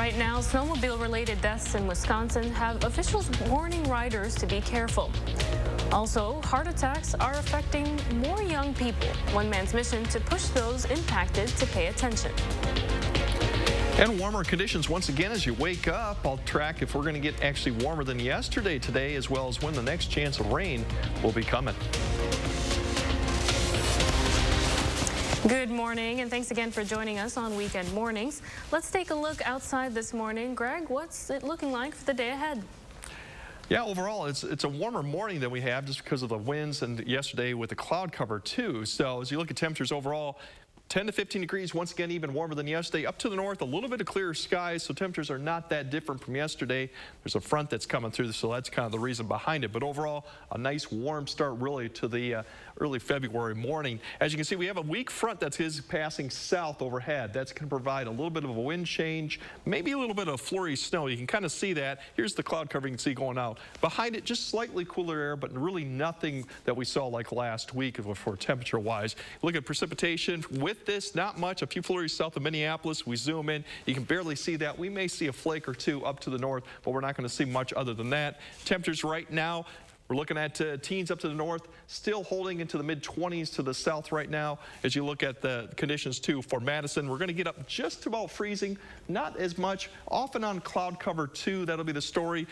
Right now, snowmobile-related deaths in Wisconsin have officials warning riders to be careful. Also, heart attacks are affecting more young people. One man's mission to push those impacted to pay attention. And warmer conditions once again as you wake up. I'll track if we're going to get actually warmer than yesterday today, as well as when the next chance of rain will be coming. Good morning, and thanks again for joining us on Weekend Mornings. Let's take a look outside this morning. Greg, what's it looking like for the day ahead? Yeah, overall, it's a warmer morning than we have just because of the winds and yesterday with the cloud cover too. So as you look at temperatures overall, 10 to 15 degrees, once again, even warmer than yesterday. Up to the north, a little bit of clearer skies, so temperatures are not that different from yesterday. There's a front that's coming through, so that's kind of the reason behind it. But overall, a nice warm start really to the early February morning. As you can see, we have a weak front that is passing south overhead. That's going to provide a little bit of a wind change, maybe a little bit of flurry snow. You can kind of see that. Here's the cloud cover you can see going out. Behind it, just slightly cooler air, but really nothing that we saw like last week for temperature-wise. Look at precipitation with this, not much. A few flurries south of Minneapolis. We zoom in. You can barely see that. We may see a flake or two up to the north, but we're not going to see much other than that. Temperatures right now, we're looking at teens up to the north, still holding into the mid-20s to the south right now. As you look at the conditions, too, for Madison, we're going to get up just about freezing, not as much. Often on cloud cover, too. That'll be the story.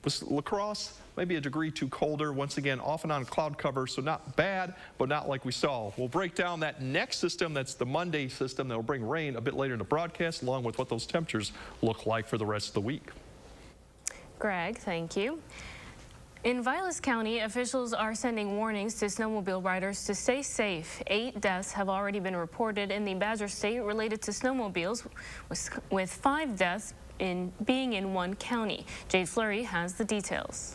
With La Crosse, maybe a degree too colder. Once again, off and on cloud cover, so not bad, but not like we saw. We'll break down that next system. That's the Monday system that will bring rain a bit later in the broadcast, along with what those temperatures look like for the rest of the week. Greg, thank you. In Vilas County, officials are sending warnings to snowmobile riders to stay safe. 8 deaths have already been reported in the Badger State related to snowmobiles, with 5 deaths being in one county. Jade Fleury has the details.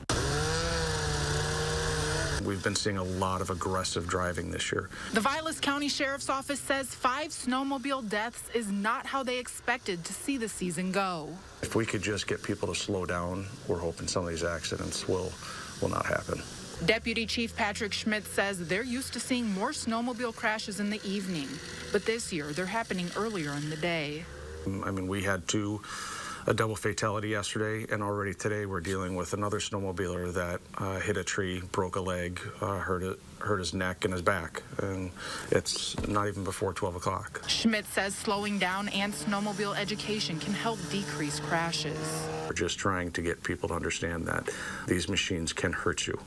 We've been seeing a lot of aggressive driving this year. The Vilas County Sheriff's Office says 5 snowmobile deaths is not how they expected to see the season go. If we could just get people to slow down, we're hoping some of these accidents will not happen. Deputy Chief Patrick Schmidt says they're used to seeing more snowmobile crashes in the evening, but this year they're happening earlier in the day. I mean, we had a double fatality yesterday, and already today we're dealing with another snowmobiler that hit a tree, broke a leg, hurt his neck and his back, and it's not even before 12 o'clock. Schmidt says slowing down and snowmobile education can help decrease crashes. We're just trying to get people to understand that these machines can hurt you.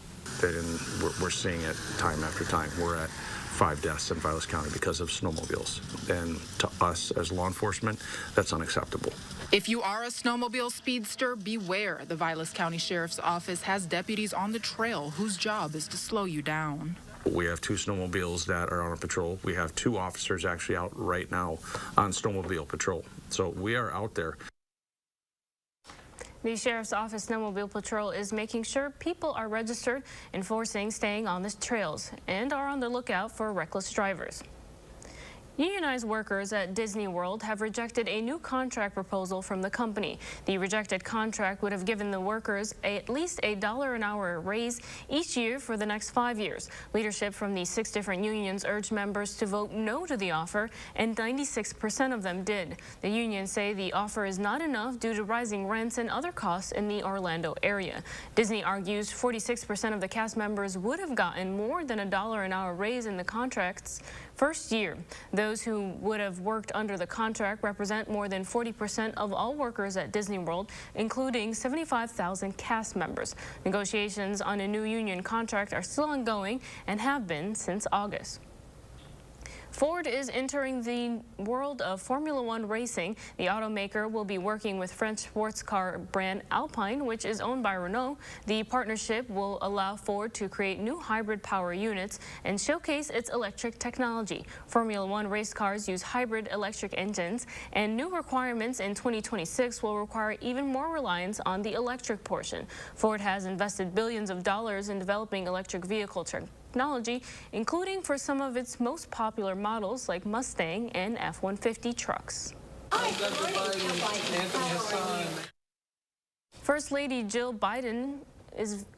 We're seeing it time after time. We're at 5 deaths in Vilas County because of snowmobiles, and to us as law enforcement, that's unacceptable. If you are a snowmobile speedster, beware. The Vilas County Sheriff's Office has deputies on the trail whose job is to slow you down. We have 2 snowmobiles that are on patrol. We have 2 officers actually out right now on snowmobile patrol. So we are out there. The Sheriff's Office Snowmobile Patrol is making sure people are registered, enforcing staying on the trails, and are on the lookout for reckless drivers. Unionized workers at Disney World have rejected a new contract proposal from the company. The rejected contract would have given the workers at least $1 an hour raise each year for the next 5 years. Leadership from the 6 different unions urged members to vote no to the offer, and 96% of them did. The unions say the offer is not enough due to rising rents and other costs in the Orlando area. Disney argues 46% of the cast members would have gotten more than $1 an hour raise in the contract's first year. Those who would have worked under the contract represent more than 40% of all workers at Disney World, including 75,000 cast members. Negotiations on a new union contract are still ongoing and have been since August. Ford is entering the world of Formula One racing. The automaker will be working with French sports car brand Alpine, which is owned by Renault. The partnership will allow Ford to create new hybrid power units and showcase its electric technology. Formula One race cars use hybrid electric engines, and new requirements in 2026 will require even more reliance on the electric portion. Ford has invested billions of dollars in developing electric vehicle technology, including for some of its most popular models like Mustang and F-150 trucks. First Lady Jill Biden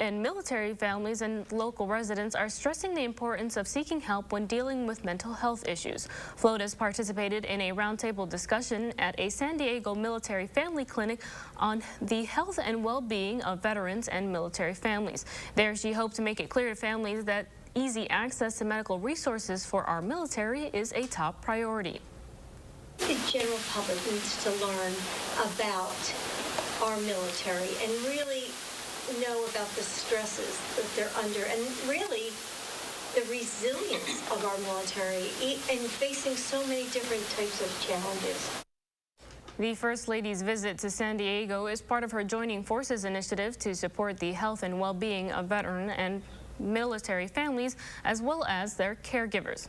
military families and local residents are stressing the importance of seeking help when dealing with mental health issues. Flotus participated in a roundtable discussion at a San Diego military family clinic on the health and well-being of veterans and military families. There, she hoped to make it clear to families that easy access to medical resources for our military is a top priority. The general public needs to learn about our military and really know about the stresses that they're under and really the resilience of our military and facing so many different types of challenges. The First Lady's visit to San Diego is part of her Joining Forces initiative to support the health and well-being of veteran and military families as well as their caregivers.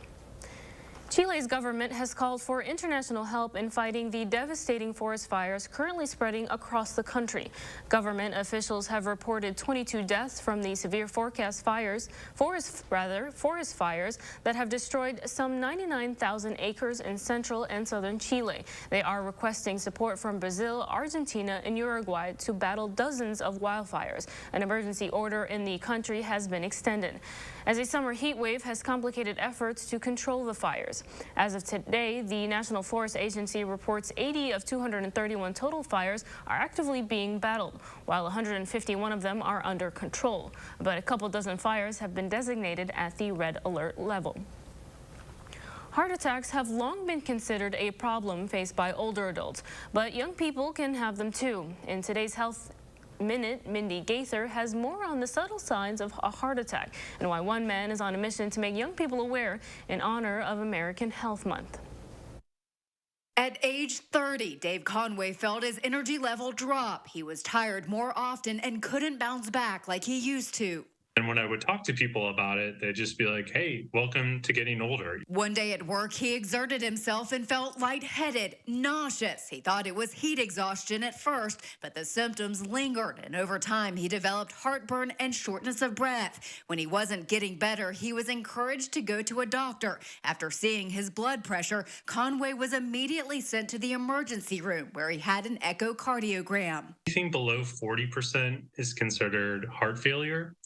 Chile's government has called for international help in fighting the devastating forest fires currently spreading across the country. Government officials have reported 22 deaths from the severe forest fires that have destroyed some 99,000 acres in central and southern Chile. They are requesting support from Brazil, Argentina, and Uruguay to battle dozens of wildfires. An emergency order in the country has been extended, as a summer heat wave has complicated efforts to control the fires. As of today, the National Forest Agency reports 80 of 231 total fires are actively being battled, while 151 of them are under control. But a couple dozen fires have been designated at the red alert level. Heart attacks have long been considered a problem faced by older adults, but young people can have them too. In today's Health Minute, Mindy Gaither has more on the subtle signs of a heart attack and why one man is on a mission to make young people aware in honor of American Health Month. At age 30, Dave Conway felt his energy level drop. He was tired more often and couldn't bounce back like he used to. And when I would talk to people about it, they'd just be like, hey, welcome to getting older. One day at work, he exerted himself and felt lightheaded, nauseous. He thought it was heat exhaustion at first, but the symptoms lingered. And over time, he developed heartburn and shortness of breath. When he wasn't getting better, he was encouraged to go to a doctor. After seeing his blood pressure, Conway was immediately sent to the emergency room where he had an echocardiogram. Anything below 40% is considered heart failure.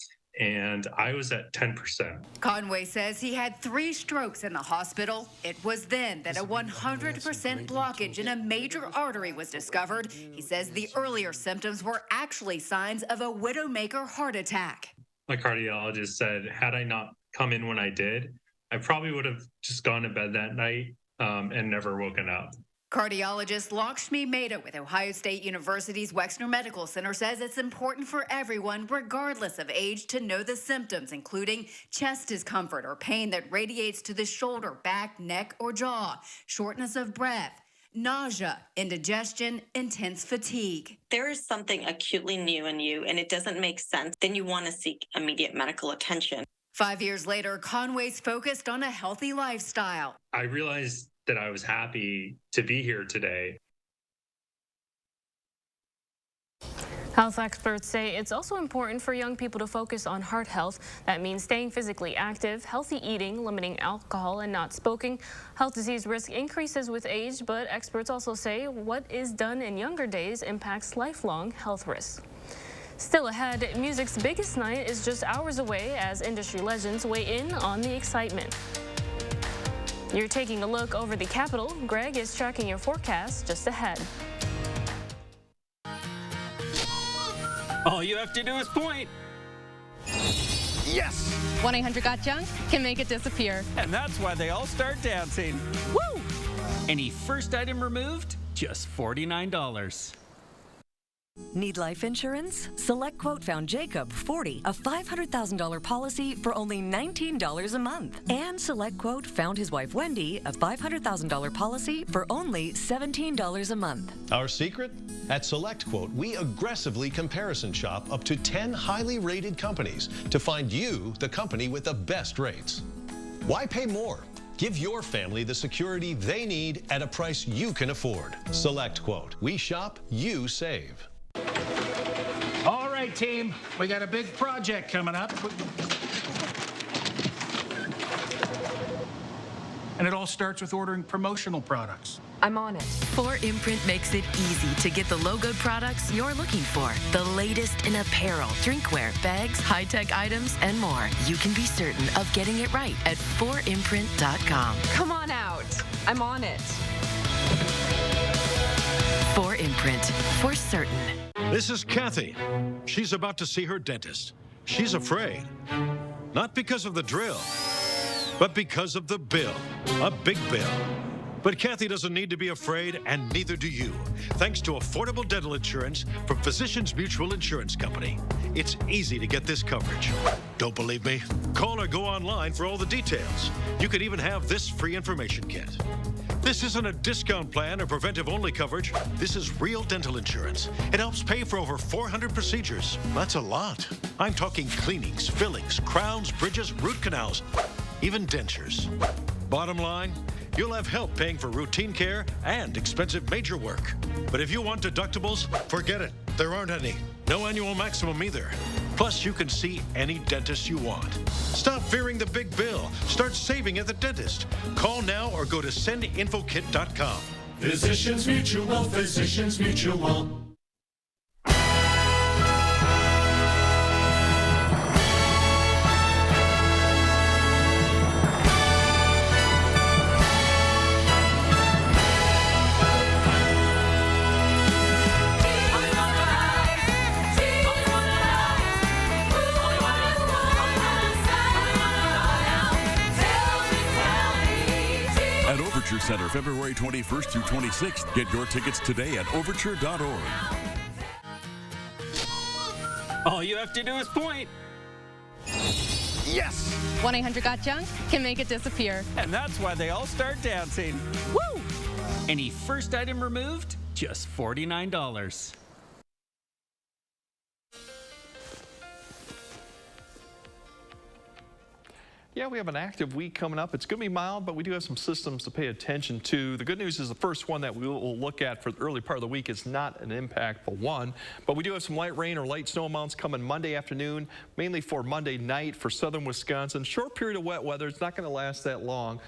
And I was at 10%. Conway says he had 3 strokes in the hospital. It was then that a 100% blockage in a major artery was discovered. He says the earlier symptoms were actually signs of a widowmaker heart attack. My cardiologist said, had I not come in when I did, I probably would have just gone to bed that night and never woken up. Cardiologist Lakshmi Mehta with Ohio State University's Wexner Medical Center says it's important for everyone, regardless of age, to know the symptoms, including chest discomfort or pain that radiates to the shoulder, back, neck, or jaw, shortness of breath, nausea, indigestion, intense fatigue. There is something acutely new in you and it doesn't make sense, then you want to seek immediate medical attention. 5 years later, Conway's focused on a healthy lifestyle. I realized that I was happy to be here today. Health experts say it's also important for young people to focus on heart health. That means staying physically active, healthy eating, limiting alcohol, and not smoking. Health disease risk increases with age, but experts also say what is done in younger days impacts lifelong health risks. Still ahead, music's biggest night is just hours away as industry legends weigh in on the excitement. You're taking a look over the Capitol. Greg is tracking your forecast just ahead. All you have to do is point. Yes! 1-800-GOT-JUNK can make it disappear. And that's why they all start dancing. Woo! Any first item removed, just $49. Need life insurance? SelectQuote found Jacob 40, a $500,000 policy for only $19 a month. And SelectQuote found his wife Wendy a $500,000 policy for only $17 a month. Our secret? At SelectQuote, we aggressively comparison shop up to 10 highly rated companies to find you the company with the best rates. Why pay more? Give your family the security they need at a price you can afford. SelectQuote. We shop, you save. All right, team. We got a big project coming up. And it all starts with ordering promotional products. I'm on it. 4imprint makes it easy to get the logoed products you're looking for. The latest in apparel, drinkware, bags, high-tech items, and more. You can be certain of getting it right at 4imprint.com. Come on out. I'm on it. 4imprint, for certain. This is Kathy. She's about to see her dentist. She's afraid. Not because of the drill, but because of the bill. A big bill. But Kathy doesn't need to be afraid, and neither do you, thanks to affordable dental insurance from Physicians Mutual Insurance Company. It's easy to get this coverage. Don't believe me? Call or go online for all the details. You could even have this free information kit. This isn't a discount plan or preventive-only coverage. This is real dental insurance. It helps pay for over 400 procedures. That's a lot. I'm talking cleanings, fillings, crowns, bridges, root canals, even dentures. Bottom line, you'll have help paying for routine care and expensive major work. But if you want deductibles, forget it. There aren't any. No annual maximum either. Plus, you can see any dentist you want. Stop fearing the big bill. Start saving at the dentist. Call now or go to sendinfokit.com. Physicians Mutual, Physicians Mutual. Center, February 21st through 26th. Get your tickets today at overture.org. All you have to do is point. Yes! 1-800-GOT-JUNK can make it disappear. And that's why they all start dancing. Woo! Any first item removed, just $49. Yeah, we have an active week coming up. It's going to be mild, but we do have some systems to pay attention to. The good news is the first one that we will look at for the early part of the week is not an impactful one, but we do have some light rain or light snow amounts coming Monday afternoon, mainly for Monday night for southern Wisconsin. Short period of wet weather. It's not going to last that long.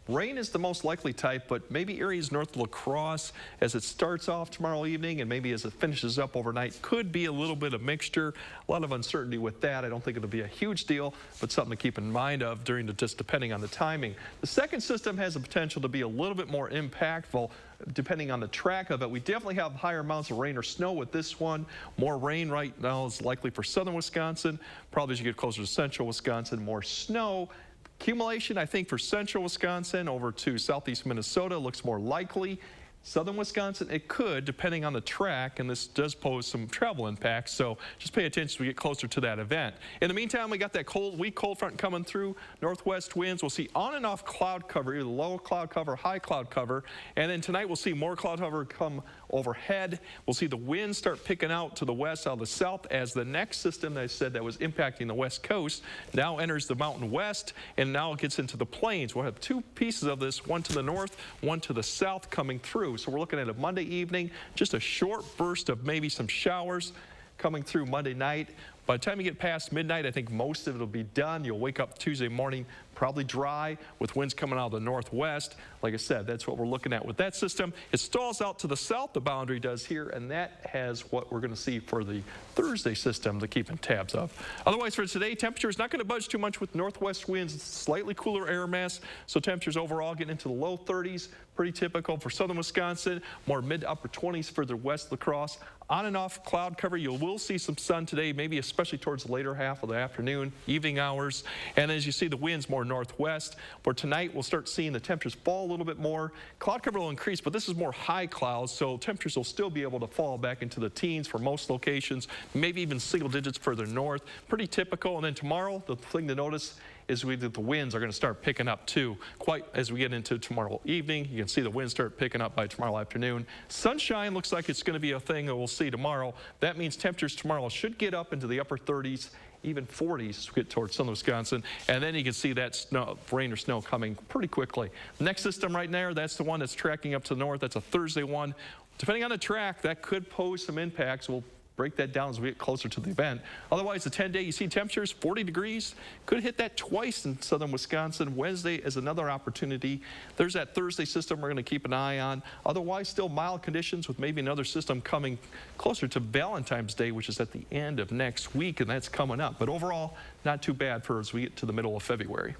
Rain is the most likely type, but maybe areas north of La Crosse as it starts off tomorrow evening and maybe as it finishes up overnight could be a little bit of mixture. A lot of uncertainty with that. I don't think it'll be a huge deal, but something to keep in mind of during just depending on the timing. The second system has the potential to be a little bit more impactful depending on the track of it. We definitely have higher amounts of rain or snow with this one. More rain right now is likely for southern Wisconsin. Probably as you get closer to central Wisconsin, more snow. Accumulation, I think, for central Wisconsin over to southeast Minnesota looks more likely. Southern Wisconsin, it could, depending on the track, and this does pose some travel impacts, so just pay attention as we get closer to that event. In the meantime, we got that weak cold front coming through, northwest winds. We'll see on and off cloud cover, either low cloud cover, high cloud cover, and then tonight we'll see more cloud cover come overhead. We'll see the winds start picking out to the west, out of the south, as the next system that I said that was impacting the west coast now enters the mountain west, and now it gets into the plains. We'll have two pieces of this, one to the north, one to the south coming through. So we're looking at a Monday evening, just a short burst of maybe some showers coming through Monday night. By the time you get past midnight, I think most of it will be done. You'll wake up Tuesday morning probably dry with winds coming out of the northwest. Like I said, that's what we're looking at with that system. It stalls out to the south, the boundary does here, and that has what we're going to see for the Thursday system to keep in tabs of. Otherwise, for today, temperature is not going to budge too much with northwest winds, slightly cooler air mass, so temperatures overall getting into the low 30s, pretty typical for southern Wisconsin, more mid to upper 20s further west La Crosse. On and off cloud cover, you will see some sun today, maybe especially towards the later half of the afternoon, evening hours. And as you see the winds more northwest, for tonight we'll start seeing the temperatures fall a little bit more. Cloud cover will increase, but this is more high clouds, so temperatures will still be able to fall back into the teens for most locations, maybe even single digits further north. Pretty typical. And then tomorrow, the thing to notice is that the winds are going to start picking up too. Quite as we get into tomorrow evening, you can see the winds start picking up by tomorrow afternoon. Sunshine looks like it's going to be a thing that we'll see tomorrow. That means temperatures tomorrow should get up into the upper 30s, even 40s as we get towards southern Wisconsin. And then you can see that snow, rain or snow coming pretty quickly. Next system right there, that's the one that's tracking up to the north. That's a Thursday one. Depending on the track, that could pose some impacts. We'll break that down as we get closer to the event. Otherwise, the 10-day, you see temperatures 40 degrees. Could hit that twice in southern Wisconsin. Wednesday is another opportunity. There's that Thursday system we're going to keep an eye on. Otherwise, still mild conditions with maybe another system coming closer to Valentine's Day, which is at the end of next week, and that's coming up. But overall, not too bad for as we get to the middle of February.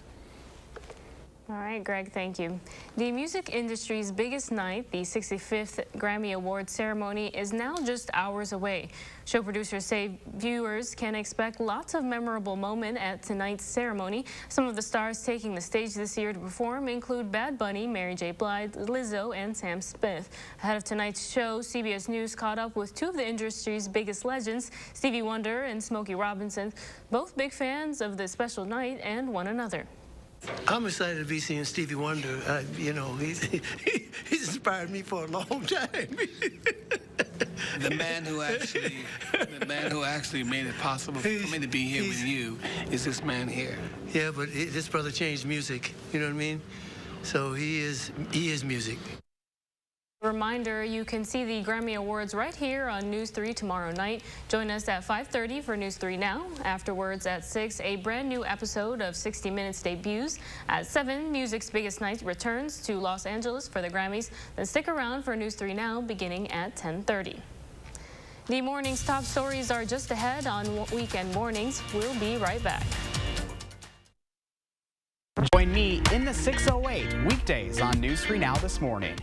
All right, Greg, thank you. The music industry's biggest night, the 65th Grammy Awards ceremony, is now just hours away. Show producers say viewers can expect lots of memorable moments at tonight's ceremony. Some of the stars taking the stage this year to perform include Bad Bunny, Mary J. Blige, Lizzo, and Sam Smith. Ahead of tonight's show, CBS News caught up with two of the industry's biggest legends, Stevie Wonder and Smokey Robinson, both big fans of the special night and one another. I'm excited to be seeing Stevie Wonder. You know, he's inspired me for a long time. The man who actually made it possible for me to be here with you is this man here. Yeah, but this brother changed music. You know what I mean? So he is music. Reminder, you can see the Grammy Awards right here on News 3 tomorrow night. Join us at 5:30 for News 3 Now. Afterwards at 6, a brand new episode of 60 Minutes debuts. At 7, music's biggest night returns to Los Angeles for the Grammys. Then stick around for News 3 Now beginning at 10:30. The morning's top stories are just ahead on weekend mornings. We'll be right back. Join me in the 608 weekdays on News 3 Now this morning.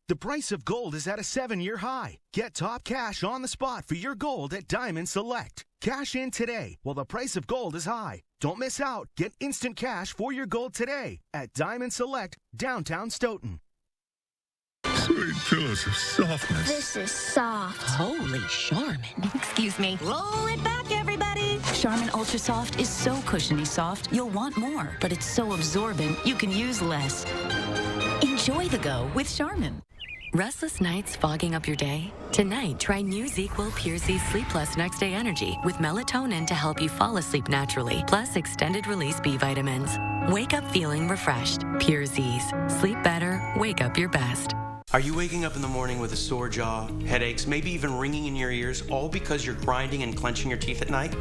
The price of gold is at a 7-year high. Get top cash on the spot for your gold at Diamond Select. Cash in today while the price of gold is high. Don't miss out. Get instant cash for your gold today at Diamond Select, downtown Stoughton. Sweet pillows of softness. This is soft. Holy Charmin. Excuse me. Roll it back, everybody. Charmin Ultra Soft is so cushiony soft, you'll want more. But it's so absorbent, you can use less. Enjoy the go with Charmin. Restless nights fogging up your day? Tonight, try new ZzzQuil Pure Z Sleep Plus Next Day Energy with melatonin to help you fall asleep naturally, plus extended release B vitamins. Wake up feeling refreshed. Pure Z's. Sleep better, wake up your best. Are you waking up in the morning with a sore jaw, headaches, maybe even ringing in your ears, all because you're grinding and clenching your teeth at night?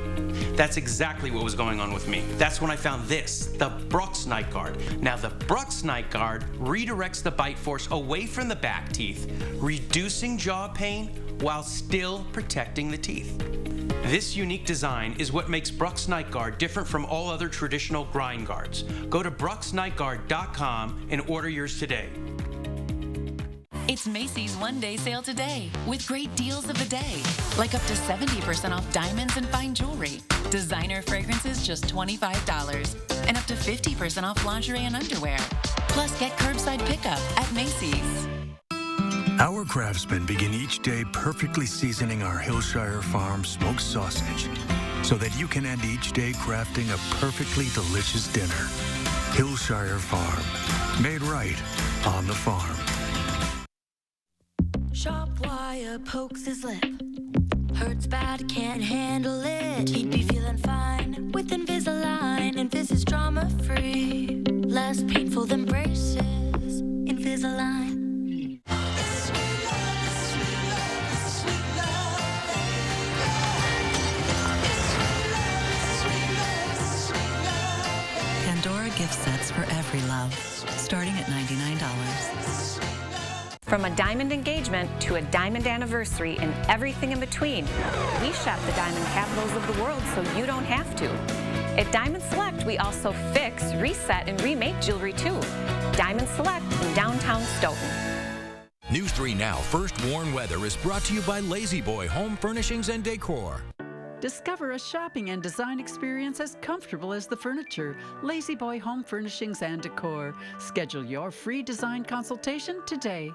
That's exactly what was going on with me. That's when I found this, the Brooks Night Guard. Now, the Brooks Night Guard redirects the bite force away from the back teeth, reducing jaw pain while still protecting the teeth. This unique design is what makes Brooks Night Guard different from all other traditional grind guards. Go to brooksnightguard.com and order yours today. It's Macy's one-day sale today with great deals of the day, like up to 70% off diamonds and fine jewelry. Designer fragrances just $25 and up to 50% off lingerie and underwear. Plus, get curbside pickup at Macy's. Our craftsmen begin each day perfectly seasoning our Hillshire Farm smoked sausage so that you can end each day crafting a perfectly delicious dinner. Hillshire Farm, made right on the farm. Sharp wire pokes his lip. Hurts bad, can't handle it. He'd be feeling fine with Invisalign. Invis is trauma-free. Less painful than braces. Invisalign. Pandora gift sets for every love, starting at $99. From a diamond engagement to a diamond anniversary and everything in between, we shop the diamond capitals of the world so you don't have to. At Diamond Select, we also fix, reset, and remake jewelry too. Diamond Select in downtown Stoughton. News 3 Now First Warn Weather is brought to you by Lazy Boy Home Furnishings and Decor. Discover a shopping and design experience as comfortable as the furniture. Lazy Boy Home Furnishings and Decor. Schedule your free design consultation today.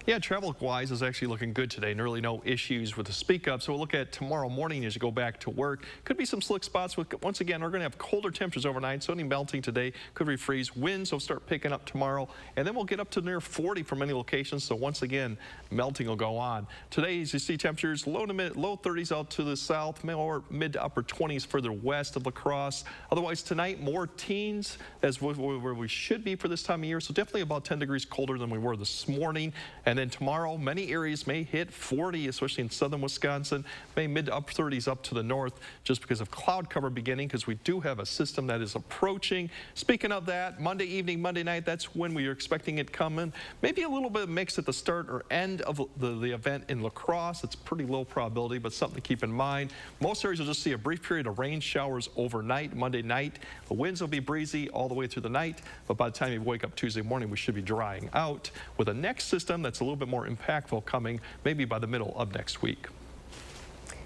Yeah, travel-wise is actually looking good today, and really no issues with the speak up. So we'll look at tomorrow morning as you go back to work. Could be some slick spots. Once again, we're going to have colder temperatures overnight, so any melting today could refreeze. Winds will start picking up tomorrow, and then we'll get up to near 40 for many locations. So once again, melting will go on. Today, as you see, temperatures low 30s out to the south, or mid to upper 20s further west of La Crosse. Otherwise, tonight, more teens as where we should be for this time of year. So definitely about 10 degrees colder than we were this morning. And then tomorrow, many areas may hit 40, especially in southern Wisconsin, may mid to upper 30s up to the north, just because of cloud cover beginning, because we do have a system that is approaching. Speaking of that, Monday evening, Monday night, that's when we are expecting it coming. Maybe a little bit of mix at the start or end of the event in La Crosse. It's pretty low probability, but something to keep in mind. Most areas will just see a brief period of rain showers overnight, Monday night. The winds will be breezy all the way through the night, but by the time you wake up Tuesday morning, we should be drying out with a next system that's a little bit more impactful coming maybe by the middle of next week.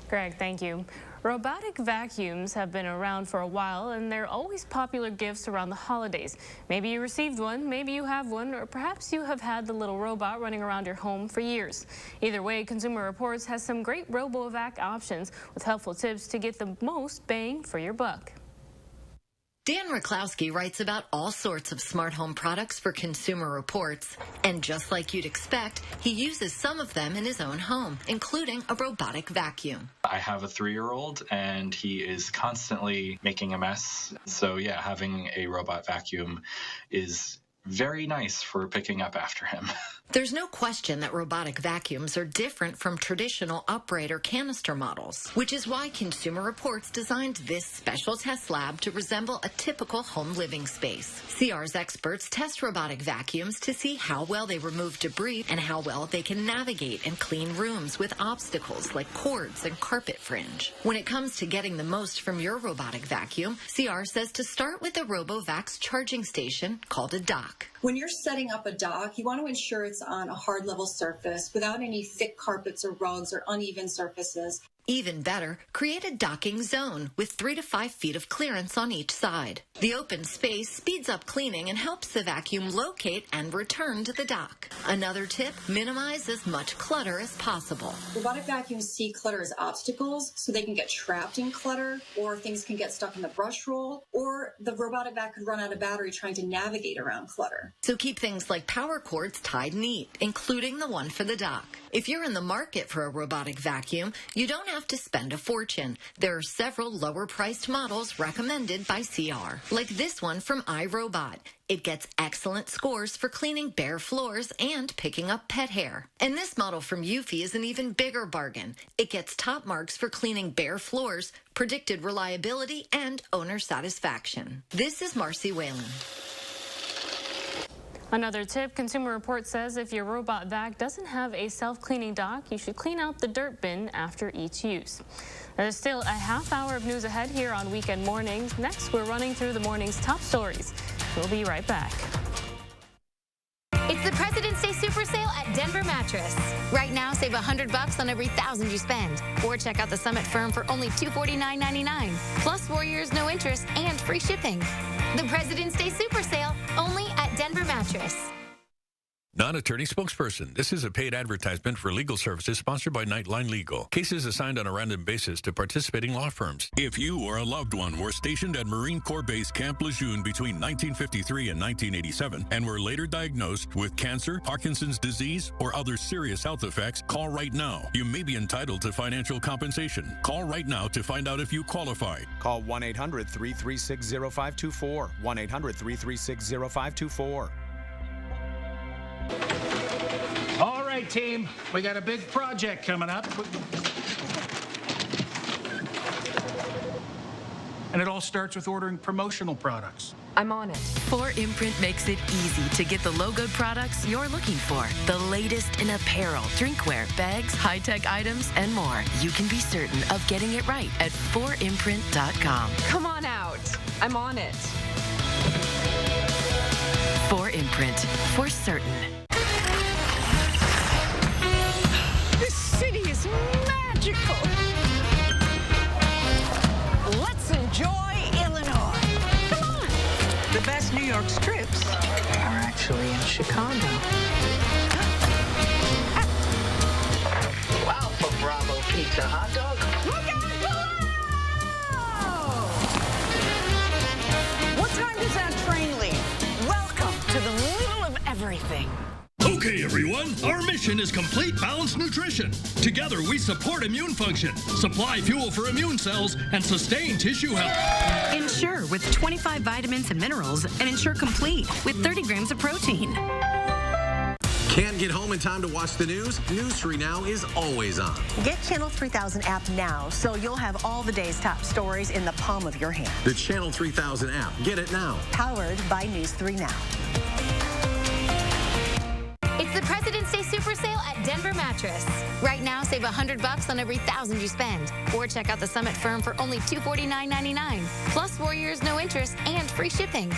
Greg, thank you. Robotic vacuums have been around for a while, and they're always popular gifts around the holidays. Maybe you received one, maybe you have one, or perhaps you have had the little robot running around your home for years. Either way, Consumer Reports has some great robo-vac options with helpful tips to get the most bang for your buck. Dan Rychlowski writes about all sorts of smart home products for Consumer Reports, and just like you'd expect, he uses some of them in his own home, including a robotic vacuum. I have a 3-year-old, and he is constantly making a mess. So yeah, having a robot vacuum is very nice for picking up after him. There's no question that robotic vacuums are different from traditional upright or canister models, which is why Consumer Reports designed this special test lab to resemble a typical home living space. CR's experts test robotic vacuums to see how well they remove debris and how well they can navigate and clean rooms with obstacles like cords and carpet fringe. When it comes to getting the most from your robotic vacuum, CR says to start with a RoboVac's charging station called a dock. When you're setting up a dock, you want to ensure it's on a hard level surface without any thick carpets or rugs or uneven surfaces. Even better, create a docking zone with 3 to 5 feet of clearance on each side. The open space speeds up cleaning and helps the vacuum locate and return to the dock. Another tip, minimize as much clutter as possible. Robotic vacuums see clutter as obstacles, so they can get trapped in clutter, or things can get stuck in the brush roll, or the robotic vac could run out of battery trying to navigate around clutter. So keep things like power cords tied neat, including the one for the dock. If you're in the market for a robotic vacuum, you don't have to spend a fortune. There are several lower-priced models recommended by CR, like this one from iRobot. It gets excellent scores for cleaning bare floors and picking up pet hair. And this model from Eufy is an even bigger bargain. It gets top marks for cleaning bare floors, predicted reliability, and owner satisfaction. This is Marcy Whalen. Another tip, Consumer Reports says if your robot vac doesn't have a self-cleaning dock, you should clean out the dirt bin after each use. There's still a half hour of news ahead here on Weekend Mornings. Next, we're running through the morning's top stories. We'll be right back. It's the President's Day Super Sale at Denver Mattress. Right now, save $100 on every $1,000 you spend. Or check out the Summit Firm for only $249.99. Plus 4 years, no interest, and free shipping. The President's Day Super Sale, only at Denver Mattress. Non-attorney spokesperson. This is a paid advertisement for legal services sponsored by Nightline Legal. Cases assigned on a random basis to participating law firms. If you or a loved one were stationed at Marine Corps Base Camp Lejeune between 1953 and 1987 and were later diagnosed with cancer, Parkinson's disease, or other serious health effects, call right now. You may be entitled to financial compensation. Call right now to find out if you qualify. Call 1-800-336-0524. 1-800-336-0524. All right, team, we got a big project coming up. And it all starts with ordering promotional products. I'm on it. 4imprint makes it easy to get the logoed products you're looking for. The latest in apparel, drinkware, bags, high-tech items, and more. You can be certain of getting it right at 4imprint.com. Come on out. I'm on it. 4imprint, for certain. This city is magical. Let's enjoy Illinois. Come on. The best New York strips are actually in Chicago. pizza, hot dog. Look out below! What time does that train leave? Welcome to the middle of everything. Okay, everyone, our mission is complete balanced nutrition. Together, we support immune function, supply fuel for immune cells, and sustain tissue health. Ensure with 25 vitamins and minerals, and Ensure Complete with 30 grams of protein. Can't get home in time to watch the news? News 3 Now is always on. Get Channel 3000 app now so you'll have all the day's top stories in the palm of your hand. The Channel 3000 app. Get it now. Powered by News 3 Now. It's the President's Day Super Sale at Denver Mattress. Right now, save $100 on every $1,000 you spend. Or check out the Summit Firm for only $249.99. Plus 4 years, no interest, and free shipping.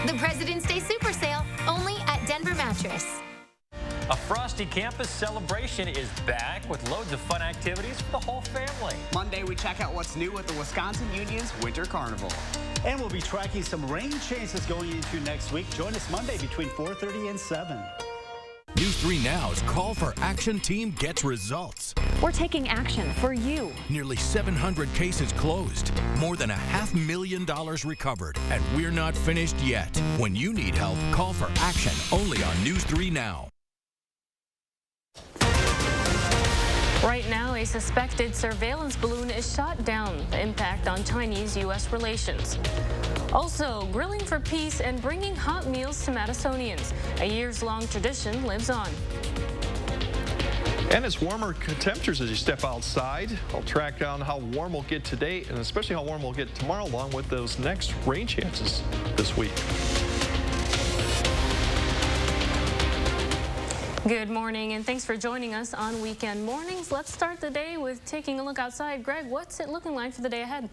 The President's Day Super Sale, only at Denver Mattress. A Frosty campus celebration is back with loads of fun activities for the whole family. Monday, we check out what's new at the Wisconsin Union's Winter Carnival. And we'll be tracking some rain chances going into next week. Join us Monday between 4:30 and 7. News 3 Now's Call for Action team gets results. We're taking action for you. Nearly 700 cases closed, more than $500,000 recovered, and we're not finished yet. When you need help, call for action only on News 3 Now. Right now, a suspected surveillance balloon is shot down. The impact on Chinese-U.S. relations. Also, grilling for peace and bringing hot meals to Madisonians. A years-long tradition lives on. And it's warmer temperatures as you step outside. I'll track down how warm we'll get today and especially how warm we'll get tomorrow along with those next rain chances this week. Good morning and thanks for joining us on Weekend Mornings. Let's start the day with taking a look outside. Greg, what's it looking like for the day ahead?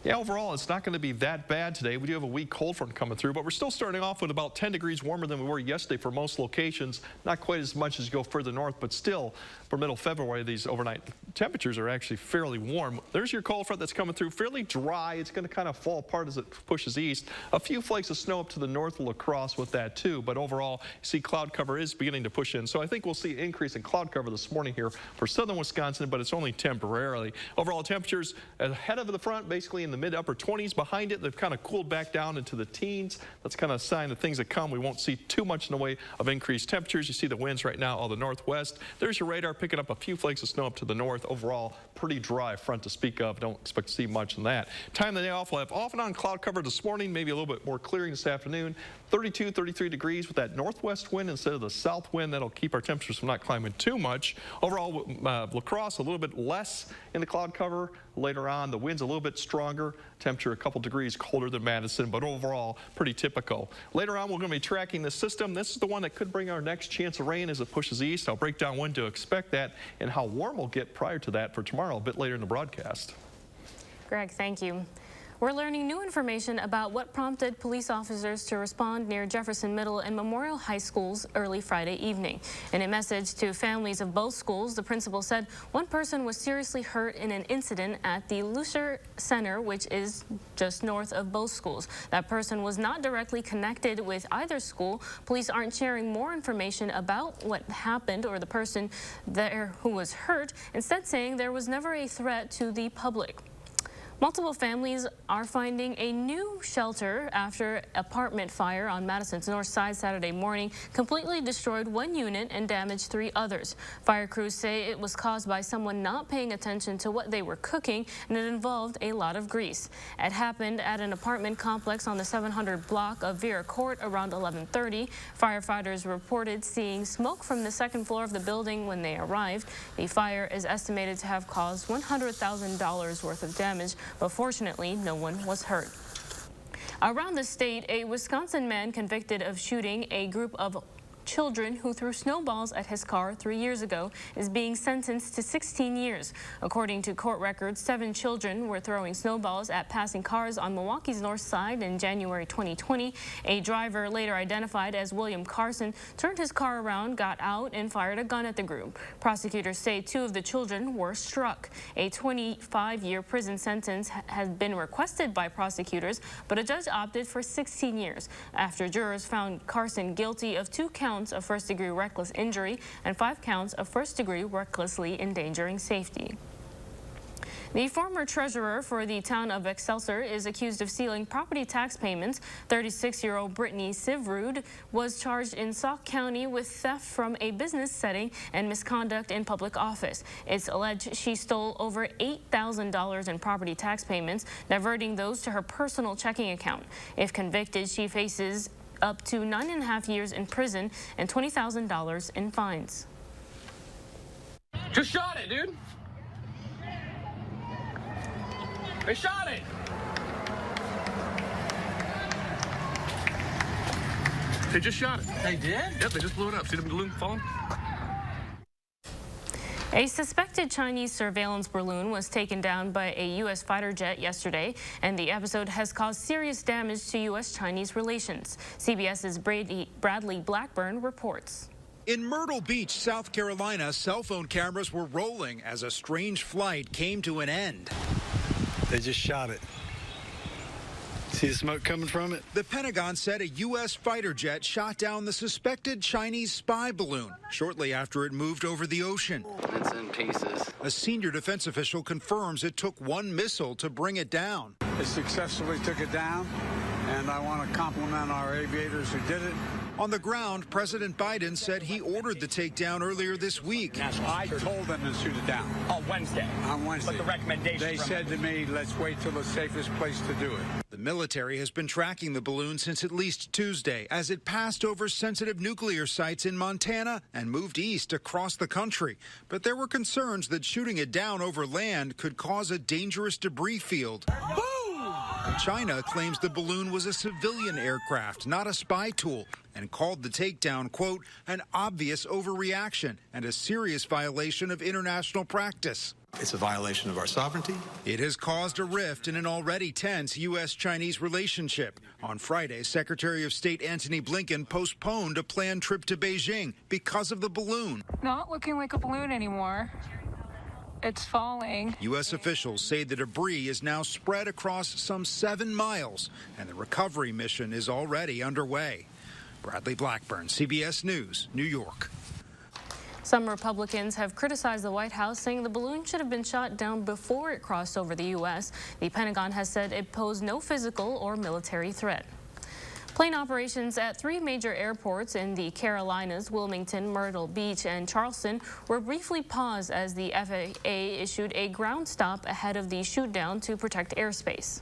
Yeah, overall, it's not going to be that bad today. We do have a weak cold front coming through, but we're still starting off with about 10 degrees warmer than we were yesterday for most locations. Not quite as much as you go further north, but still, for middle February, these overnight temperatures are actually fairly warm. There's your cold front that's coming through, fairly dry. It's going to kind of fall apart as it pushes east. A few flakes of snow up to the north will cross with that too, but overall, you see cloud cover is beginning to push in. So I think we'll see an increase in cloud cover this morning here for southern Wisconsin, but it's only temporarily. Overall temperatures ahead of the front, basically in the mid-upper 20s. Behind it, they've kind of cooled back down into the teens. That's kind of a sign of things that come. We won't see too much in the way of increased temperatures. You see the winds right now all the northwest. There's your radar picking up a few flakes of snow up to the north. Overall, pretty dry front to speak of. Don't expect to see much in that. Time of the day off, we'll have off and on cloud cover this morning, maybe a little bit more clearing this afternoon. 32, 33 degrees with that northwest wind instead of the south wind. That'll keep our temperatures from not climbing too much. Overall, La Crosse, a little bit less in the cloud cover. Later on, the wind's a little bit stronger. Temperature a couple degrees colder than Madison, but overall, pretty typical. Later on, we're going to be tracking this system. This is the one that could bring our next chance of rain as it pushes east. I'll break down when to expect that and how warm we'll get prior to that for tomorrow a bit later in the broadcast. Greg, thank you. We're learning new information about what prompted police officers to respond near Jefferson Middle and Memorial High Schools early Friday evening. In a message to families of both schools, the principal said one person was seriously hurt in an incident at the Lucer Center, which is just north of both schools. That person was not directly connected with either school. Police aren't sharing more information about what happened or the person there who was hurt, instead saying there was never a threat to the public. Multiple families are finding a new shelter after apartment fire on Madison's north side Saturday morning completely destroyed one unit and damaged 3 others. Fire crews say it was caused by someone not paying attention to what they were cooking, and it involved a lot of grease. It happened at an apartment complex on the 700 block of Vera Court around 11:30. Firefighters reported seeing smoke from the second floor of the building when they arrived. The fire is estimated to have caused $100,000 worth of damage, but fortunately, no one was hurt. Around the state, a Wisconsin man convicted of shooting a group of children who threw snowballs at his car 3 years ago is being sentenced to 16 years. According to court records, 7 children were throwing snowballs at passing cars on Milwaukee's north side in January 2020. A driver, later identified as William Carson, turned his car around, got out, and fired a gun at the group. Prosecutors say 2 of the children were struck. A 25-year prison sentence has been requested by prosecutors, but a judge opted for 16 years after jurors found Carson guilty of 2 counts of first-degree reckless injury and 5 counts of first-degree recklessly endangering safety. The former treasurer for the town of Excelsior is accused of stealing property tax payments. 36-year-old Brittany Sivrud was charged in Sauk County with theft from a business setting and misconduct in public office. It's alleged she stole over $8,000 in property tax payments, diverting those to her personal checking account. If convicted, she faces up to 9.5 years in prison and $20,000 in fines. Just shot it, dude. They shot it! They just shot it. They did? Yep, they just blew it up. See the balloon falling? A suspected Chinese surveillance balloon was taken down by a U.S. fighter jet yesterday, and the episode has caused serious damage to U.S.-Chinese relations. CBS's Bradley Blackburn reports. In Myrtle Beach, South Carolina, cell phone cameras were rolling as a strange flight came to an end. They just shot it. See the smoke coming from it? The Pentagon said a U.S. fighter jet shot down the suspected Chinese spy balloon shortly after it moved over the ocean. It's in pieces. A senior defense official confirms it took one missile to bring it down. They successfully took it down, and I want to compliment our aviators who did it. On the ground, President Biden said he ordered the takedown earlier this week. I told them to shoot it down. On Wednesday. On Wednesday. But the recommendation They said to me, let's wait till the safest place to do it. The military has been tracking the balloon since at least Tuesday as it passed over sensitive nuclear sites in Montana and moved east across the country. But there were concerns that shooting it down over land could cause a dangerous debris field. China claims the balloon was a civilian aircraft, not a spy tool, and called the takedown, quote, an obvious overreaction and a serious violation of international practice. It's a violation of our sovereignty. It has caused a rift in an already tense U.S.-Chinese relationship. On Friday, Secretary of State Antony Blinken postponed a planned trip to Beijing because of the balloon. Not looking like a balloon anymore. It's falling. U.S. officials say the debris is now spread across some 7 miles, and the recovery mission is already underway. Bradley Blackburn, CBS News, New York. Some Republicans have criticized the White House, saying the balloon should have been shot down before it crossed over the U.S. The Pentagon has said it posed no physical or military threat. Plane operations at 3 major airports in the Carolinas, Wilmington, Myrtle Beach, and Charleston, were briefly paused as the FAA issued a ground stop ahead of the shoot-down to protect airspace.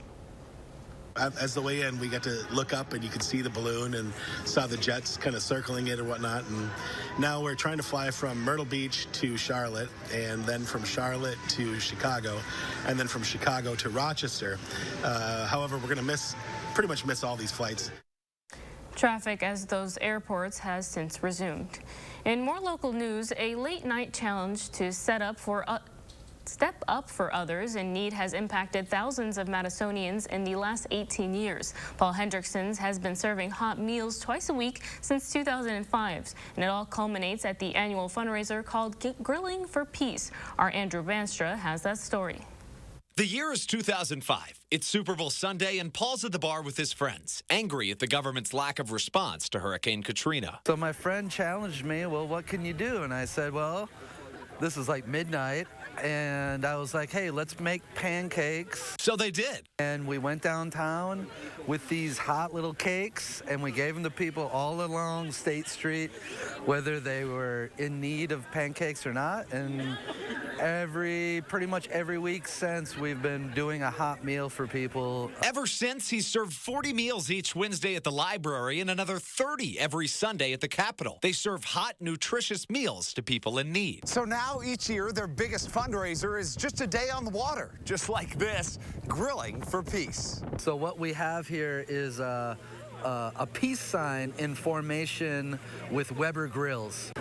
As the way in, we got to look up and you could see the balloon and saw the jets kind of circling it or whatnot. And now we're trying to fly from Myrtle Beach to Charlotte, and then from Charlotte to Chicago, and then from Chicago to Rochester. However, we're going to pretty much miss all these flights. Traffic as those airports has since resumed. In more local news, a late-night challenge to step up for others in need has impacted thousands of Madisonians in the last 18 years. Paul Hendrickson's has been serving hot meals twice a week since 2005, and it all culminates at the annual fundraiser called Grilling for Peace. Our Andrew Banstra has that story. The year is 2005. It's Super Bowl Sunday, and Paul's at the bar with his friends, angry at the government's lack of response to Hurricane Katrina. So my friend challenged me, well, what can you do? And I said, well, this is like midnight, and I was like, hey, let's make pancakes. So they did. And we went downtown with these hot little cakes, and we gave them to people all along State Street, whether they were in need of pancakes or not. And pretty much every week since, we've been doing a hot meal for people. Ever since, he's served 40 meals each Wednesday at the library and another 30 every Sunday at the Capitol. They serve hot, nutritious meals to people in need. So now each year, their biggest fundraiser is just a day on the water, just like this, Grilling for Peace. So what we have here is a peace sign in formation with Weber grills.